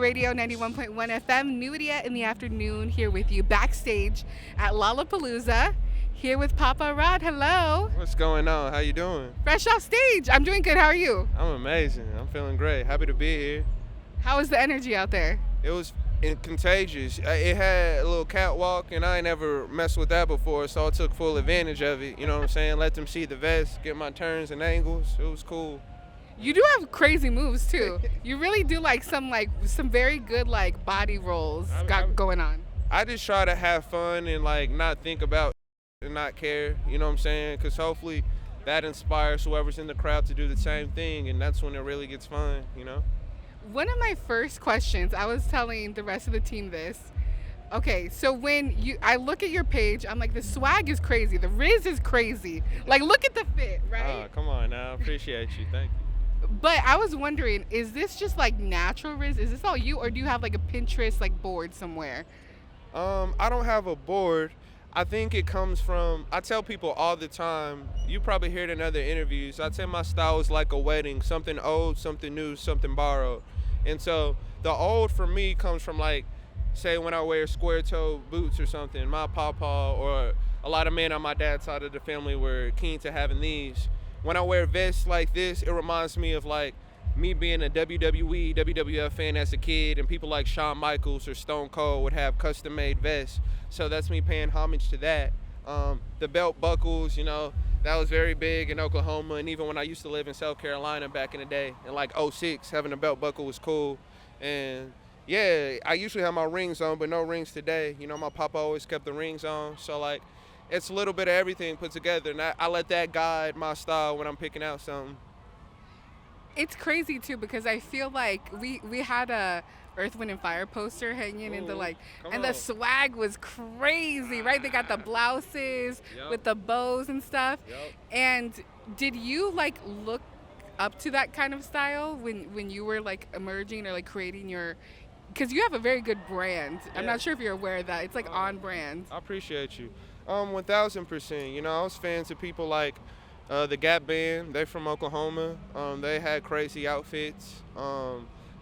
Radio 91.1 FM, Nudia in the afternoon, here with you backstage at Lollapalooza, here with PawPaw Rod. Hello. What's going on? How you doing? Fresh off stage. I'm doing good. How are you? I'm amazing. I'm feeling great. Happy to be here. How is the energy out there? It was contagious. It had a little catwalk, and I ain't never messed with that before, so I took full advantage of it. You know what I'm saying? Let them see the vest, get my turns and angles. It was cool. You do have crazy moves too. You really do some very good body rolls going on. I just try to have fun and not think about and not care. You know what I'm saying? Because hopefully that inspires whoever's in the crowd to do the same thing, and that's when it really gets fun. You know. One of my first questions, I was telling the rest of the team this. Okay, so when I look at your page, I'm like, the swag is crazy, the Riz is crazy. Look at the fit, right? Oh, come on now. I appreciate you. Thank you. But I was wondering, is this just natural Riz? Is this all you, or do you have a Pinterest board somewhere? I don't have a board. I think it comes from, I tell people all the time, you probably hear it in other interviews, I say my style is like a wedding, something old, something new, something borrowed. And so the old for me comes from say when I wear square toe boots or something, my pawpaw or a lot of men on my dad's side of the family were keen to having these. When I wear vests like this, it reminds me of me being a WWE, WWF fan as a kid, and people like Shawn Michaels or Stone Cold would have custom-made vests. So that's me paying homage to that. The belt buckles, that was very big in Oklahoma, and even when I used to live in South Carolina back in the day, in '06, having a belt buckle was cool. And yeah, I usually have my rings on, but no rings today. My papa always kept the rings on, so it's a little bit of everything put together, and I let that guide my style when I'm picking out something. It's crazy too, because I feel we had a Earth, Wind, and Fire poster hanging in the swag was crazy, right? They got the blouses with the bows and stuff. Yep. And did you look up to that kind of style when you were emerging or creating your, because you have a very good brand. Yeah. I'm not sure if you're aware of that. It's on brand. I appreciate you. 1000%. I was fans of people like the Gap Band. They're from Oklahoma. They had crazy outfits.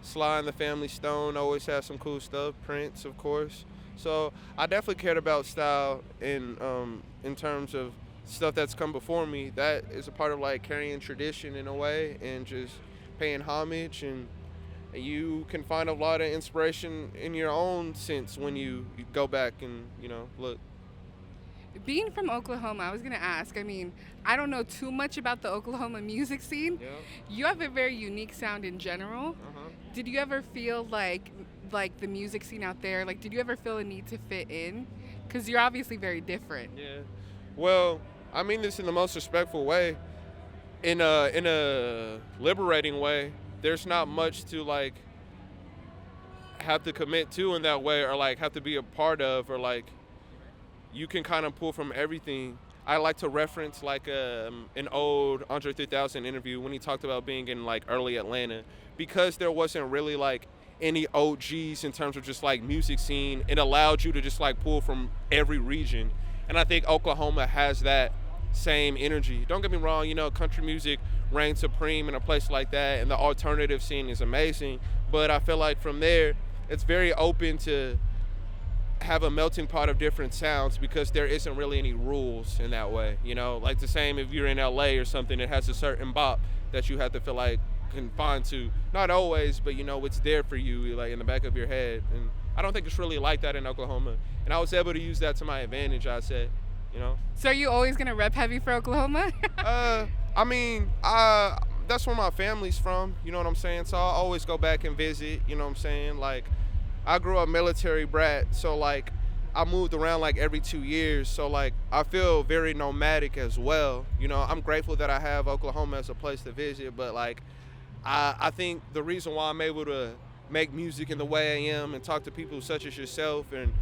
Sly and the Family Stone always had some cool stuff. Prince, of course. So I definitely cared about style in terms of stuff that's come before me. That is a part of carrying tradition in a way and just paying homage, and you can find a lot of inspiration in your own sense when you go back and look. Being from Oklahoma, I was going to ask, I don't know too much about the Oklahoma music scene. Yeah. You have a very unique sound in general. Uh-huh. Did you ever feel like the music scene out there, did you ever feel a need to fit in? Because you're obviously very different. Yeah. Well, I mean this in the most respectful way. In a liberating way. There's not much to have to commit to in that way, or have to be a part of, or you can kind of pull from everything. I like to reference an old Andre 3000 interview when he talked about being in early Atlanta, because there wasn't really any OGs in terms of just music scene. It allowed you to just pull from every region, and I think Oklahoma has that same energy. Don't get me wrong, country music reigns supreme in a place like that, and the alternative scene is amazing, but I feel from there it's very open to have a melting pot of different sounds, because there isn't really any rules in that way. The same if you're in LA or something, it has a certain bop that you have to feel confined to. Not always, but it's there for you, in the back of your head. And I don't think it's really like that in Oklahoma. And I was able to use that to my advantage, I said, So are you always gonna rep heavy for Oklahoma? That's where my family's from, you know what I'm saying? So I'll always go back and visit, you know what I'm saying? I grew up military brat, so I moved around every 2 years, so I feel very nomadic as well. I'm grateful that I have Oklahoma as a place to visit, but I think the reason why I'm able to make music in the way I am and talk to people such as yourself and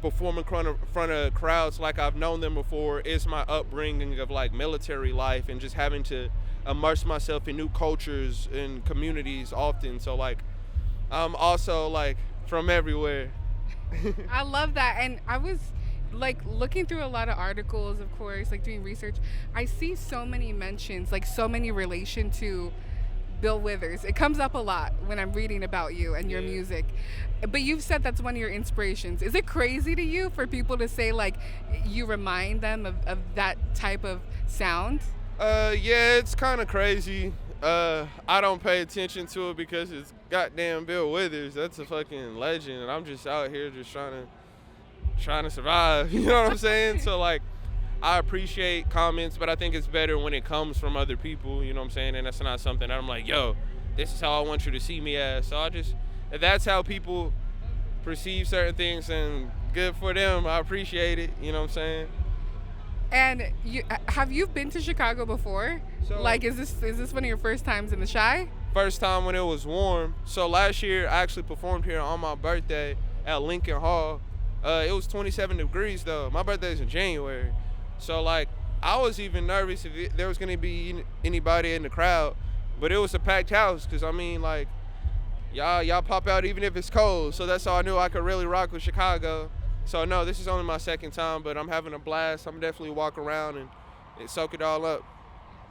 perform in front of crowds like I've known them before is my upbringing of military life and just having to immerse myself in new cultures and communities often. So I'm also from everywhere. I love that. And I was looking through a lot of articles, of course, doing research. I see so many mentions, so many relation to Bill Withers. It comes up a lot when I'm reading about you and your music. But you've said that's one of your inspirations. Is it crazy to you for people to say like you remind them of that type of sound? Yeah, it's kind of crazy. I don't pay attention to it because it's goddamn Bill Withers. That's a fucking legend, and I'm just out here just trying to survive. You know what I'm saying? So like, I appreciate comments, but I think it's better when it comes from other people. You know what I'm saying? And that's not something that I'm like, yo, this is how I want you to see me as. So if that's how people perceive certain things, and good for them. I appreciate it. You know what I'm saying? And have you been to Chicago before? So, like, is this one of your first times in the Chi? First time when it was warm. So last year I actually performed here on my birthday at Lincoln Hall. It was 27 degrees though. My birthday's in January. So like, I was even nervous if there was gonna be anybody in the crowd, but it was a packed house. Cause I mean, like, y'all pop out even if it's cold. So that's how I knew I could really rock with Chicago. So no, this is only my second time, but I'm having a blast. I'm definitely walk around and soak it all up.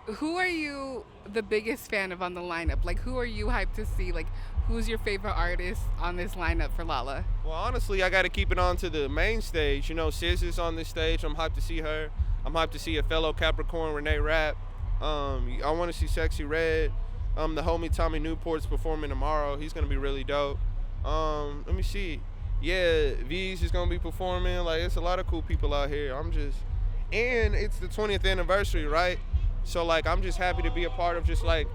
Who are you the biggest fan of on the lineup? Like, who are you hyped to see? Like, who's your favorite artist on this lineup for Lolla? Well, honestly, I got to keep it on to the main stage. You know, Sis is on this stage. I'm hyped to see her. I'm hyped to see a fellow Capricorn, Renee Rapp. I want to see Sexy Red. The homie Tommy Newport's performing tomorrow. He's going to be really dope. Let me see. Yeah, V's is going to be performing. Like, it's a lot of cool people out here. And it's the 20th anniversary, right? So, like, I'm just happy to be a part of just, like,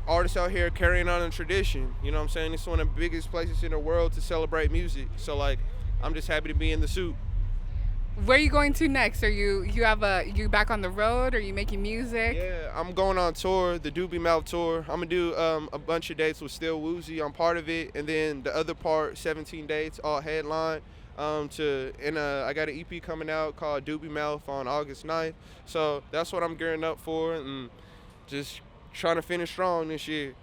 artists out here carrying on a tradition. You know what I'm saying? It's one of the biggest places in the world to celebrate music. So, like, I'm just happy to be in the suit. Where are you going to next? Are you back on the road? Are you making music? Yeah, I'm going on tour, the Doobie Mouth tour. I'm gonna do a bunch of dates with Still Woozy. I'm part of it, and then the other part, 17 dates, all headline. I got an EP coming out called Doobie Mouth on August 9th. So that's what I'm gearing up for, and just trying to finish strong this year.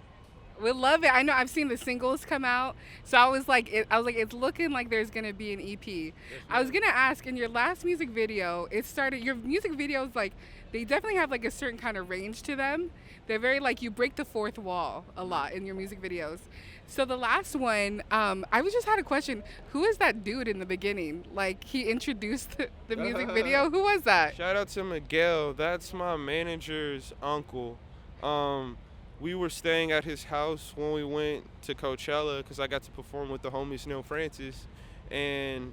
We love it. I know I've seen the singles come out, so I was like, it's looking like there's gonna be an EP. Yes, I was gonna ask, in your last music video, your music videos, like, they definitely have like a certain kind of range to them. They're very like, you break the fourth wall a lot in your music videos. So the last one, I just had a question. Who is that dude in the beginning? Like, he introduced the music video. Who was that? Shout out to Miguel. That's my manager's uncle. We were staying at his house when we went to Coachella because I got to perform with the homies Neil Francis. And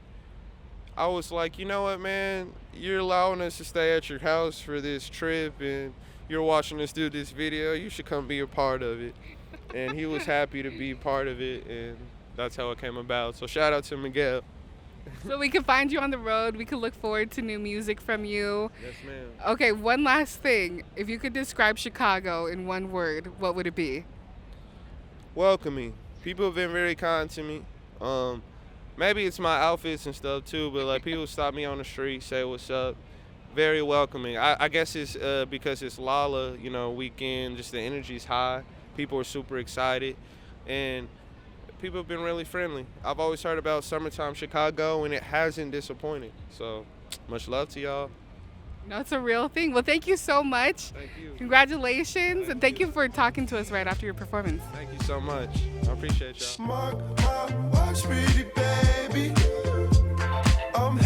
I was like, you know what, man? You're allowing us to stay at your house for this trip, and you're watching us do this video. You should come be a part of it. And he was happy to be part of it, and that's how it came about. So shout out to Miguel. So we can find you on the road. We can look forward to new music from you. Yes, ma'am. Okay, one last thing. If you could describe Chicago in one word, what would it be? Welcoming. People have been very kind to me. Maybe it's my outfits and stuff too, but like, people stop me on the street, say what's up. Very welcoming. I guess it's because it's Lolla, you know, weekend, just the energy's high. People are super excited, and people have been really friendly. I've always heard about summertime Chicago, and it hasn't disappointed. So much love to y'all. No, it's a real thing. Well, thank you so much. Thank you. Congratulations, and thank you for talking to us right after your performance. Thank you so much. I appreciate y'all. Mark my watch, pretty baby. I'm